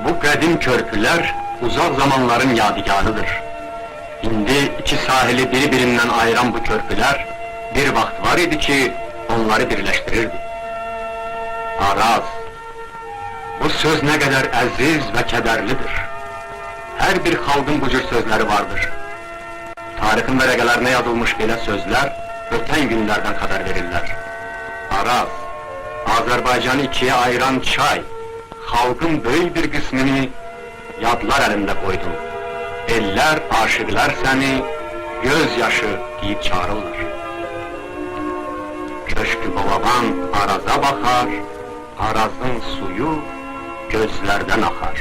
Bu qədim körpülər uzaq zamanların yadigarıdır. İndi iki sahili bir-birindən ayıran bu körpülər bir vaxt var idi ki, onları birləşdirirdi. Araz. Bu söz nə qədər əziz və kədərlidir. Hər bir xalqın bu cür sözləri vardır. Tarixin vərəqələrinə yazılmış belə sözlər ötən günlərdən xəbər verirlər. Araz, Azərbaycanı ikiyə ayıran çay, xalqın böyük bir qismini yadlar əlində qoydun. Ellər, aşıqlar səni göz yaşı deyib çağırırlar. Köşkü balaban Araza baxar, Arazın suyu gözlərdən axar.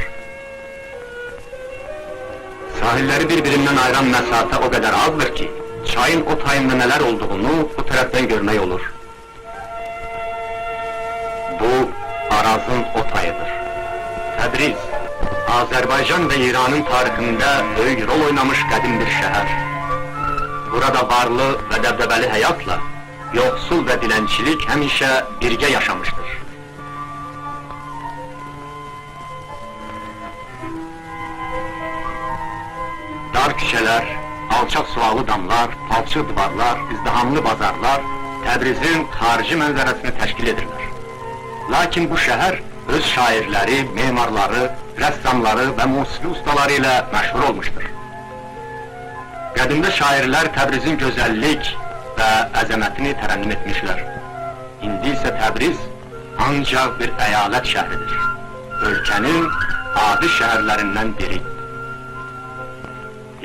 Sahilləri bir-birindən ayıran məsafə o qədər azdır ki, çayın o tayında nələr olduğunu bu tərəfdən görmək olur. Bu, Arazın o tayıdır. Təbriz, Azərbaycan və İranın tarixində böyük rol oynamış qədim bir şəhər. Burada varlı və dəbdəbəli həyatla, yoxsul və dilənçilik həmişə birgə yaşamışdır. Dar küçələr, alçaq sualı damlar, palçıq divarlar, izdihamlı bazarlar Təbrizin xarici mənzərəsini təşkil edirlər. Lakin bu şəhər öz şairləri, memarları, rəssamları və musiqi ustaları ilə məşhur olmuşdur. Qədimdə şairlər Təbrizin gözəllik və əzəmətini tərənnüm etmişlər. İndi isə Təbriz ancaq bir əyalət şəhridir. Ölkənin adi şəhərlərindən biri.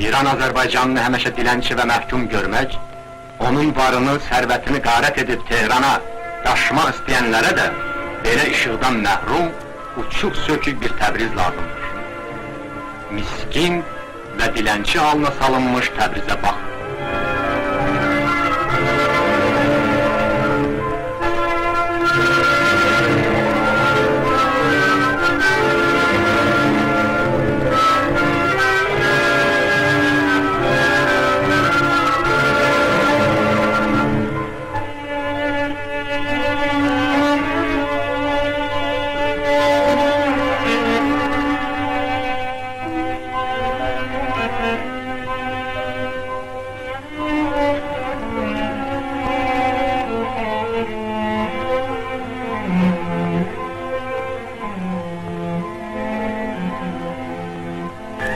İran Azərbaycanını həmişə dilənçi və məhkum görmək, onun varını, sərvətini qarət edib Tehrana daşımaq istəyənlərə də belə işıqdan məhrum, uçuq sökük bir Təbriz lazımdır. Miskin və dilənçi halına salınmış Təbrizə bax.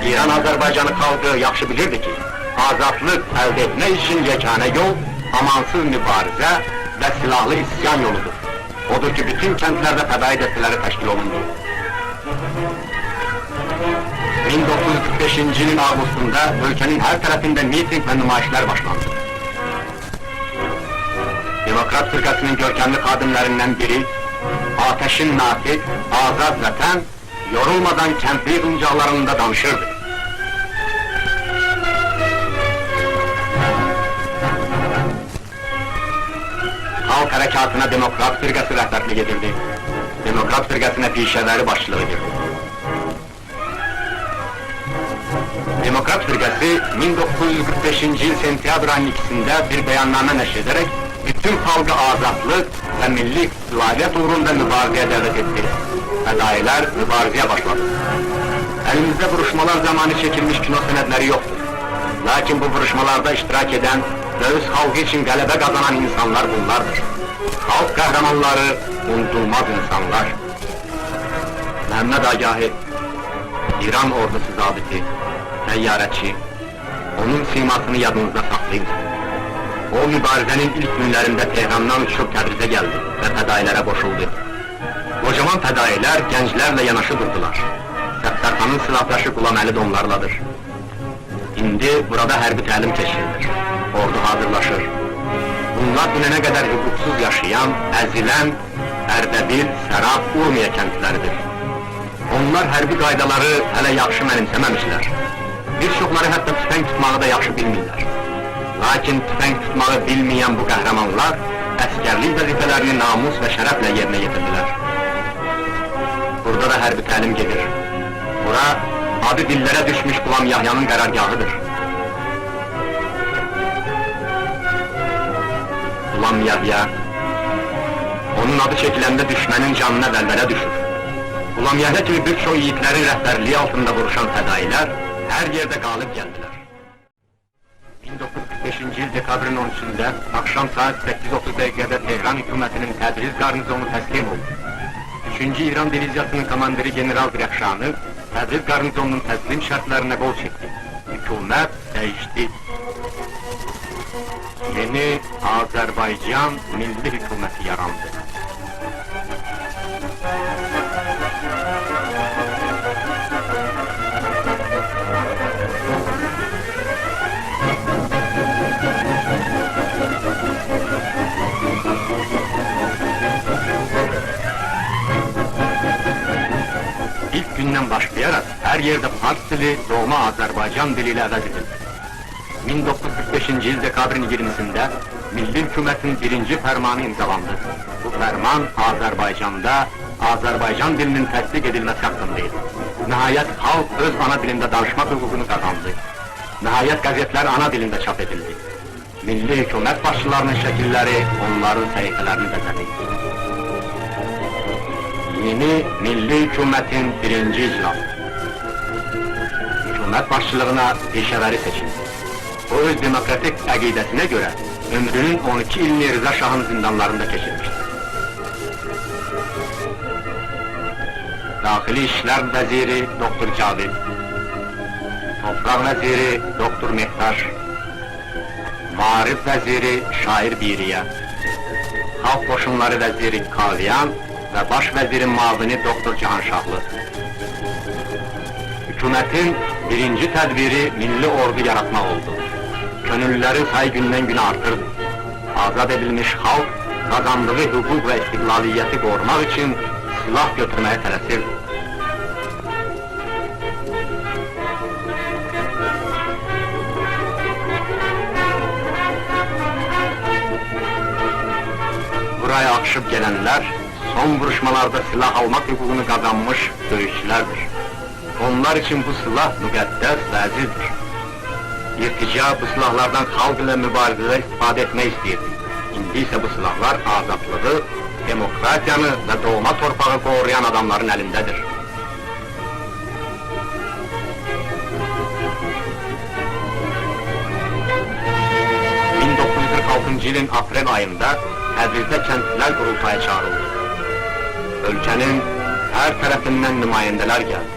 İran Azərbaycanı xalqı yaxşı bilirdi ki, azadlıq əldə etmək üçün yeganə yol amansız mübarizə və silahlı isyan yoludur. Odur ki, bütün kəndlərdə fədaii dəstələri təşkil olundu. 1945-ci ilin avqustunda ölkənin hər tərəfində miting və nümayişlər başlandı. Demokrat Firqəsinin görkəmli xadimlərindən biri, Ateşin Natiq, Azad Vətən, yorulmadan kəndli yığıncaqlarında danışırdı. Xalq hərəkatına Demokrat Firqəsi rəhbərlik edirdi. Demokrat Firqəsinə pişəvəri başçılıq edirdi. Demokrat Firqəsi 1945-ci il sentyabr ayının 2-sində bir bəyannamə nəşr edərək bütün xalqı azadlıq və milli istiqlaliyyət uğrunda mübarizəyə dəvət etdi. Fədailər mübarizəyə başladı. Əlimizdə vuruşmalar zamanı çəkilmiş kino sənədləri yoxdur. Lakin bu vuruşmalarda iştirak edən və öz xalqı üçün qələbə qazanan insanlar bunlardır. Xalq qəhrəmanları, unudulmaz insanlar. Məhəmməd Agahı, İran ordusu zabiti, təyyarəçi, onun simasını yadınızda saxlayın. O, mübarizənin ilk günlərində Tehrandan uçub Təbrizə gəldi və fədailərə qoşuldu. Qocaman fədailər gənclərlə yanaşı durdular. Səttərxanın silahdaşı Qulam Əli də onlarladır. İndi burada hərbi təlim keçirilir, ordu hazırlaşır. Bunlar dünənə qədər hüquqsuz yaşayan, əzilən Ərdəbil, Sərab, Urmiya kəndləridir. Onlar hərbi qaydaları hələ yaxşı mənimsəməmişlər. Bir çoxları hətta tüfəng tutmağı da yaxşı bilmirlər. Lakin tüfəng tutmağı bilməyən bu qəhrəmanlar əskərlik vəzifələrini namus və şərəflə yerinə yetirdilər. Burada da hərbi təlim gedir. Bura adı dillərə düşmüş Qulam Yahyanın qərargahıdır. Qulam Yahya, onun adı çəkiləndə düşmənin canına vəlvələ düşür. Ulamiyədə kimi bir çox yiğitlərin rəhbərliyi altında vuruşan fədailər hər yerdə qalib gəldilər. 1945-ci il dekabrın 13-də axşam saat 8:30 dəqiqədə Tehran hökumətinin Təbriz qarnizonu təslim oldu. 3-cü İran diviziyasının komandiri General Rəxşanı Təbriz qarnizonunun təslim şərtlərinə qol çəkdi. Hükümət dəyişdi. Yeni Azərbaycan Milli Hüküməti yarandı. İlk gündən başlayarak her yerde Fars dili doğma Azerbaycan diliyle əvəz edildi. 1945-ci il dekabrın 20-sində Milli Hükümətin birinci fərmanı imzalandı. Bu fərman Azərbaycanda Azərbaycan dilinin təsdiq edilməsi haqqındaydı. Nəhayət xalq öz ana dilində danışmaq hüququnu qazandı. Nəhayət qəzetlər ana dilində çap edildi. Milli Hükümət başçılarının şəkilləri onların səhifələrini bəzədi. Yeni Milli Hükümətin birinci icrası. Hükümət başçılığına peşəvəri seçildi. O öz demokratik əqidəsinə görə ömrünün 12 ilini Rıza Şahın zindanlarında keçirmişdi. Daxili İşlər Vəziri Doktor Cavid, Topraq Vəziri Doktor Mehtaş, Maarif Vəziri Şair Biriyə, Xalq Qoşunları Vəziri Kaviyan və Baş Vəzirin mavini Doktor Cahanşahlı. Hükümətin birinci tədbiri milli ordu yaratmaq oldu. Könüllülərin sayı gündən günə artırdı. Azad edilmiş xalq qazandığı hüquq və istiqlaliyyəti qorumaq üçün silah götürməyə tələsirdi. Buraya akışıb gələnlər son vuruşmalarda silah almaq hüququnu qazanmış döyüşçülərdir. Onlar için bu silah müqəddəs və əzizdir. İrtica bu silahlardan xalq ilə mübarizədə istifadə etmək istəyirdi. İndi isə bu silahlar azadlığı, demokratiyanı və doğma torpağı qoruyan adamların əlindədir. Ilin aprel ayında Təbrizdə kəndlilər qurultaya çağrıldı. Ölkənin hər tərəfindən nümayəndələr gəldi.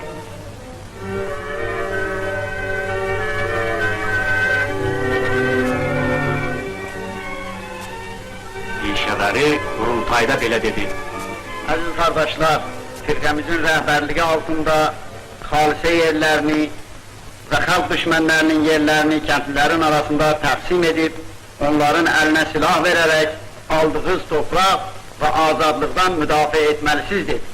İşəvəri qurultayda belə dedi. Aziz qardaşlar, firqəmizin rəhbərliyi altında xalisə yerlərini və xalq düşmənlərinin yerlərini kəndlilərin arasında təqsim edib, onların əlinə silah verərək aldığınız torpaq və azadlıqdan müdafiə etməlisiniz dedi.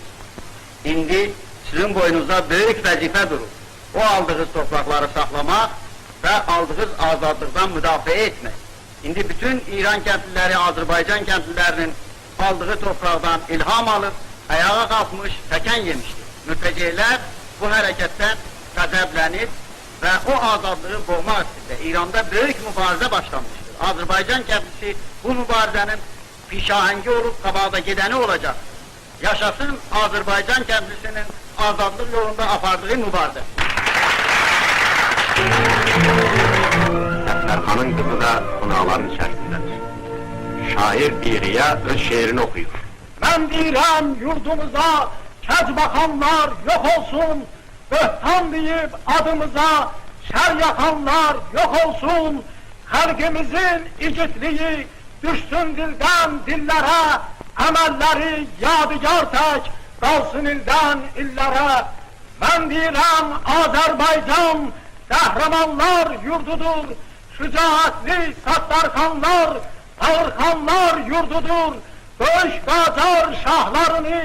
İndi sizin boynunuzda böyük vəzifə durur. O aldığınız torpaqları saxlamaq və aldığınız azadlıqdan müdafiə etmək. İndi bütün İran kəndliləri, Azərbaycan kəndlilərinin aldığı torpaqdan ilham alıb, ayağa qalxmış, təkən yemişdir. Mütəceylər bu hərəkətdən qəzəblənib və o azadlığı boğmaq istəyir. İranda böyük mübarizə başlanmışdır. Azərbaycan kəndlisi bu mübarizənin pişahəngi olub, qabaqda gedəni olacaq. Yaşasın Azərbaycan kəndlisinin azadlıq yolunda apardığı mübarizə. Səfərxanın qızı da qonaqların içərisindədir. Şair Biriyə öz şeirini oxuyur. Mən deyirəm yurdumuza kəc baxanlar yox olsun, böhtan deyib adımıza şər yaxanlar yox olsun, xalqimizin igidliyi düşsün dildən dillərə, əməlləri yadigar tək qalsın ildən illərə. Mən deyirəm Azərbaycan qəhrəmanlar yurdudur, şücaətli Sattarxanlar, Ağırxanlar yurdudur, böyük Qacar şahlarını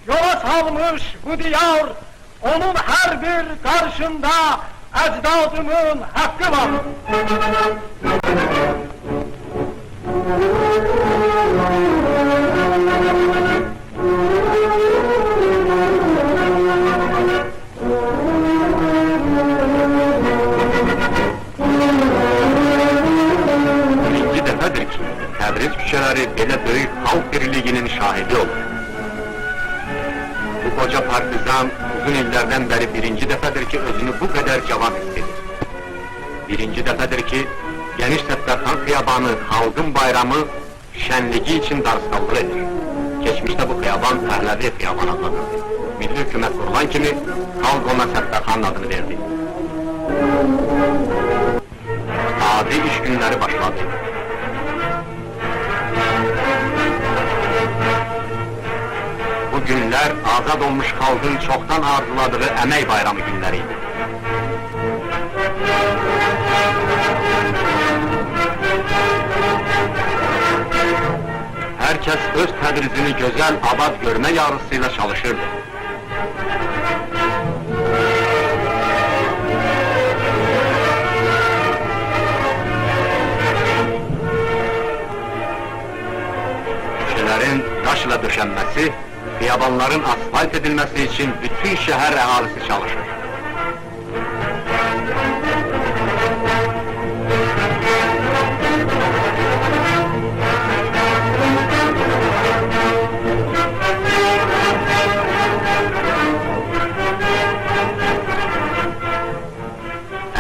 yola salmış bu diyar, onun hər bir qarşında əcdadımın haqqı var. Birinci dəfədir ki, Təbriz küçələri belə böyük xalq birliyinin şahidi olur. Bu qoca partizan uzun illərdən bəri birinci dəfədir ki, özünü bu qədər cavan hiss edir. Birinci dəfədir ki, geniş Səttarxan xiyabanı, xalqın bayramı, şənligi için darısqallıq edir. Keçmişdə bu xiyaban Pəhləvi xiyaban adlanırdı. Milli hükümət kurulan kimi, xalq ona Səttarxanın adını verdi. Adi iş günləri başladı. Bu günler azad olmuş xalqın çoxdan arzuladığı əmək bayramı günləri idi. Herkes öz tədrizini gözəl, abad görmə yarısıyla çalışırdı. Köşələrin daşla döşənməsi, xiyabanların asfalt edilmesi için bütün şehir əhalisi çalışır.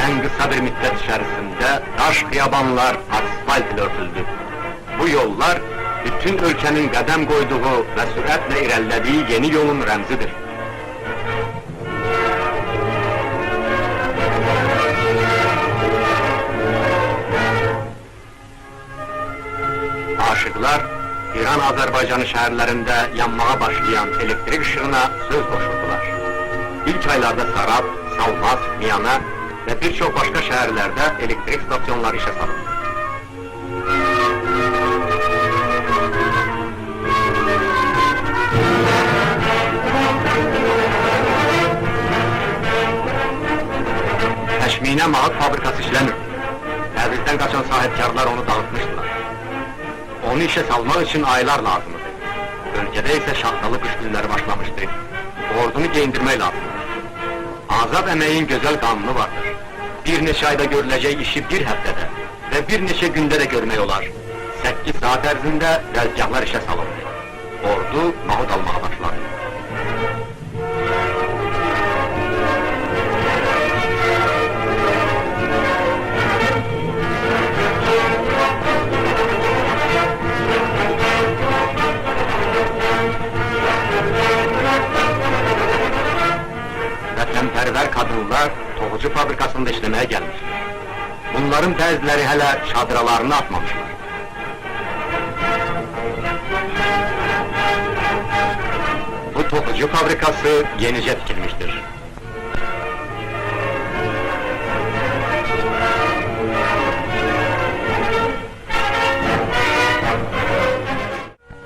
En kısa bir müddet içerisinde taş xiyabanlar asfalt ile örtüldü. Bu yollar bütün ülkenin qədəm qoyduğu ve süratle ilerlediği yeni yolun rəmzidir. Aşıqlar İran-Azərbaycanı şəhərlərində yanmağa başlayan elektrik ışığına söz qoşurdular. İlk aylarda Sarab, Salmas, Miyana ve birçok başka şehirlerde elektrik stasyonları işe salındı. Təşminə mağaz fabrikası işləmirdi. Təbrizdən qaçan sahibkarlar onu dağıtmışdılar. Onu işe salmaq için aylar lazımdı. Bölgədə isə şaxtalı qış günləri başlamışdı. Ordunu geyindirmək lazımdır. Azad əməyin gözəl qanunu vardır. Bir neçə ayda görüləcək işi bir həftədə və bir neçə gündə də görmək olar. 8 saat ərzində dəzgahlar işe salındı. Ordu mahud almağa başladı. Vətənpərvər kadınlar toxucu fabrikasında işlemeye gelmişler. Bunların bəziləri hələ çadıralarını atmamışlar. Bu toxucu fabrikası yenicə tikilmiştir.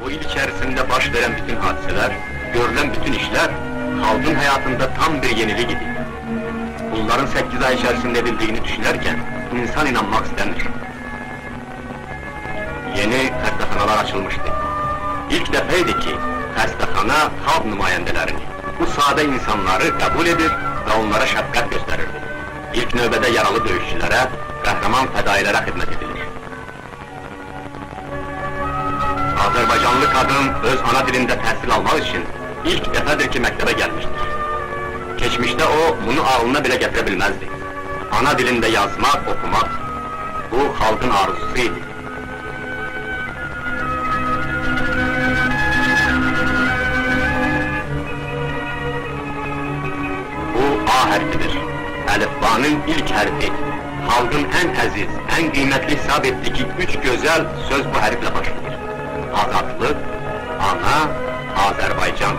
Bu il içerisinde baş veren bütün hadiseler, görülen bütün işler, halkın hayatında tam bir yenilik idi. Bunların 8 ay içerisinde edildiğini düşünürken, insan inanmak istemiyor. Yeni xəstəxanalar açılmıştı. İlk defeydi ki, xəstəxana xalq nümayəndələrini, bu sade insanları kabul edir ve onlara şəfqət gösterirdi. İlk növbədə yaralı döyüşçülere, qəhrəman fədailərə xidmət edilir. Azərbaycanlı kadın öz ana dilinde təhsil almak için ilk dəfədir ki, məktəbə gelmiştir. Geçmişte o, bunu ağlına bile getirebilmezdi. Ana dilinde yazmak, okumak, bu halkın arzusuydu. Bu A harfidir. Əlifbanın ilk harfi. Halkın en aziz, en kıymetli hesap ettiği 3 güzel söz bu harfle başlanır. Azadlık, ana, Azerbaycan.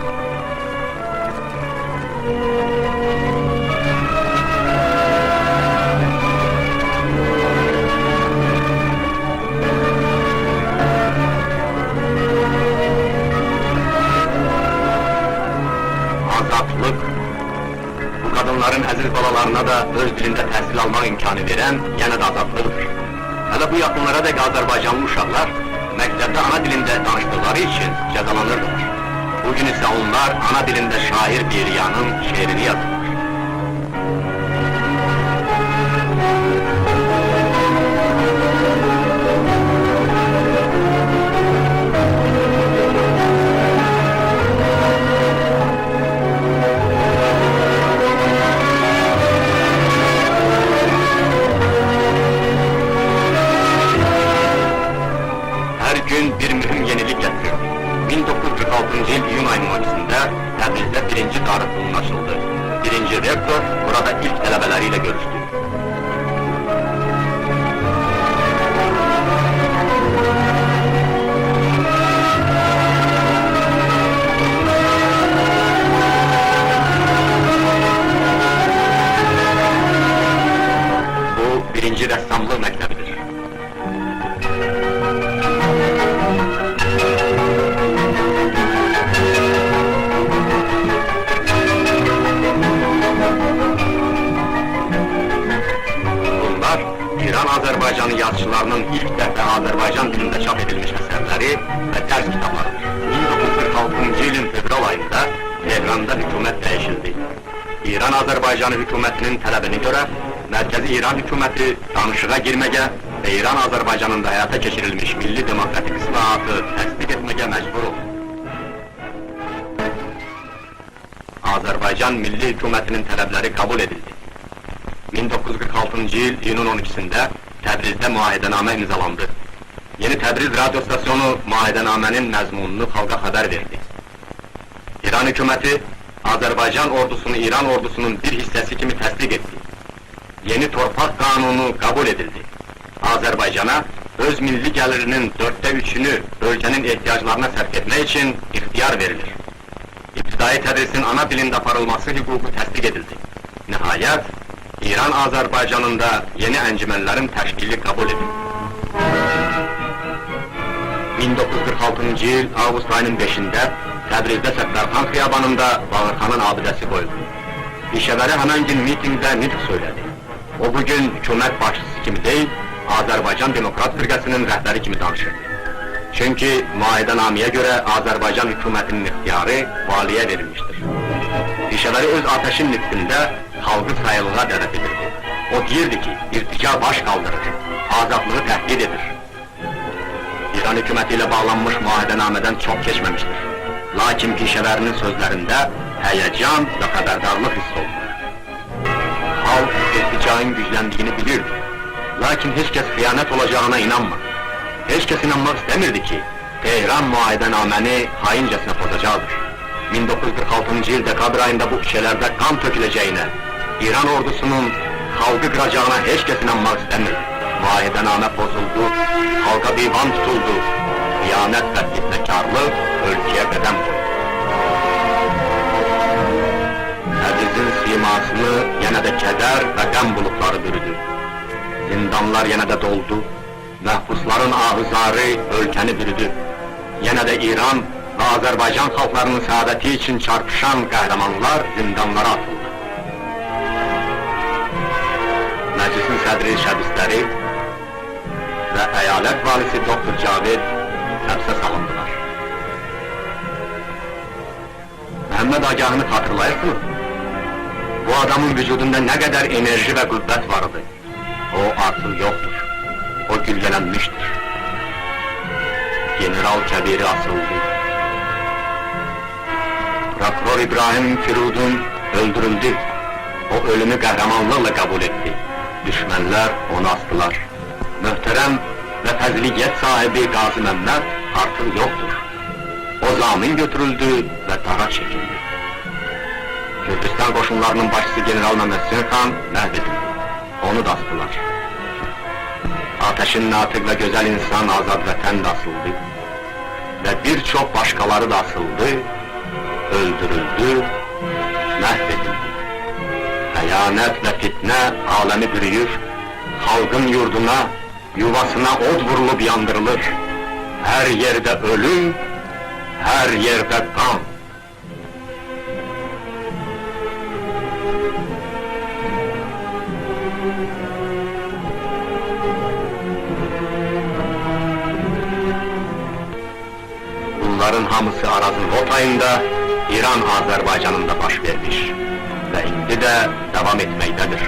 Azadlık, bu kadınların əziz balalarına da öz dilində təhsil almaq imkanı verən yenə də azadlıqdır. Hələ bu yaxınlara dək Azərbaycanlı uşaqlar məktəbdə ana dilində danışdıkları için cəzalanırlar. Bugün ise onlar ana dilinde şair Biriyan'ın şiirini yazdılar. gün bir mühim yenilik getirdi. 1946 yıl iyun ayının 12'sinde Təbrizdə birinci tarih okulunun açıldı. Birinci rektör burada ilk talebeleriyle görüştü. Bu birinci ressamlık mektebidir. Bunlar İran-Azerbaycanı yazıçılarının ilk dəfə Azərbaycan dilində çap edilmiş əsərləri və dərs kitablarıdır. 1946 yılın fevral ayında Tehranda hükümet değişildi. İran-Azerbaycanı hükümetinin tələbini görə Mərkəzi İran hükümeti danışığa girməyə və İran-Azerbaycanında həyata keçirilmiş milli demokratik islahatı təsdiq etməyə məcbur oldu. Azerbaycan Milli Hükümetinin tələbləri kabul edildi. 1946 yıl iyunun 12'sinde Təbrizdə müahidənamə imzalandı. Yeni Təbriz radyo stasyonu müahidənamənin məzmununu xalqa xəbər verdi. İran hükümeti Azerbaycan ordusunu İran ordusunun bir hissəsi kimi təsdiq etdi. Yeni torpaq kanunu kabul edildi. Azerbaycan'a öz milli gəlirinin 3'ünü bölgenin ihtiyaclarına sərf etmək için ixtiyar verilir. İbtidai tədrisin ana dilində aparılması hüququ təsdiq edildi. Nihayət, İran Azerbaycan'ında yeni əncümənlərin təşkili kabul edildi. 1946 yıl Ağustos ayının 5'inde Təbrizdə Səttarxan xiyabanında Bağırxanın abidəsi qoyuldu. İşəvəri həmən gün mitingdə nitq söylədi. O bugün hükümet başçısı kimi değil, Azerbaycan Demokrat Firqəsinin rəhbəri kimi danışırdı. Çünkü müahidənaməyə göre Azerbaycan hükümetinin ixtiyarı valiyə verilmiştir. İşəvəri öz ateşin nitqində halkı sayılığa dəvət edirdi. O deyirdi ki, irtica baş kaldırır, azadlığı təhdid edir. İran hükümetiyle bağlanmış müahidənamədən çok geçmemiştir. Lakin pişəvərinin sözlerinde həyəcan ve xəbərdarlıq hiss olunur. Halk irticanın gücləndiğini bilirdi. Lakin hiç kes hıyanet olacağına inanmadı. Hiç kes inanmak istemirdi ki, Tehran müahidənaməni haincəsinə pozacaqdır. 1946 yıl dekabr ayında bu kişilerde kan töküleceğine, İran ordusunun halkı kıracağına hiç kes inanmak istemirdi. Müahidənamə bozuldu, halka divan tutuldu, hıyanet ve fitnekarlık ülkeye bedem koydu. Təbrizin simasını yenə də kədər və qəm bulutları bürüdü. Zindanlar yenə də doldu, məhbusların ahızarı ölkəni bürüdü. Yenə də İran ve Azerbaycan xalqlarının saadəti için çarpışan qəhrəmanlar zindanlara atıldı. Məclisin sədri şəbisləri ve eyalet valisi Dr. Cavid həbsə salındılar. Məhəmməd Agahını hatırlayırsınız? Bu adamın vücudunda ne kadar enerji ve kuvvet vardı. O artık yoktur. O güllelənmiştir. General Kebiri asıldı. Prokuror İbrahim Firudun öldürüldü. O ölümü qəhrəmanlıqla kabul etti. Düşmanlar onu astılar. Möhtərəm ve fəziliyyət sahibi Qazi Məmməd artık yoktur. O zamin götürüldü ve dağa çekildi. Kürdistan koşunlarının başçısı General Mehmet Sinxan məhv edildi. Onu da astılar. Ateşin natık ve güzel insan Azad Vətən de asıldı. Ve birçok başkaları da asıldı, öldürüldü, məhv edildi. Hıyanet ve fitne alemi bürüyür, halkın yurduna, yuvasına od vurulup yandırılır. Her yerde ölüm, her yerde kan. Bunların hamısı Arazın Rot ayında İran Azerbaycan'ında baş vermiş ve indi de devam etmektedir.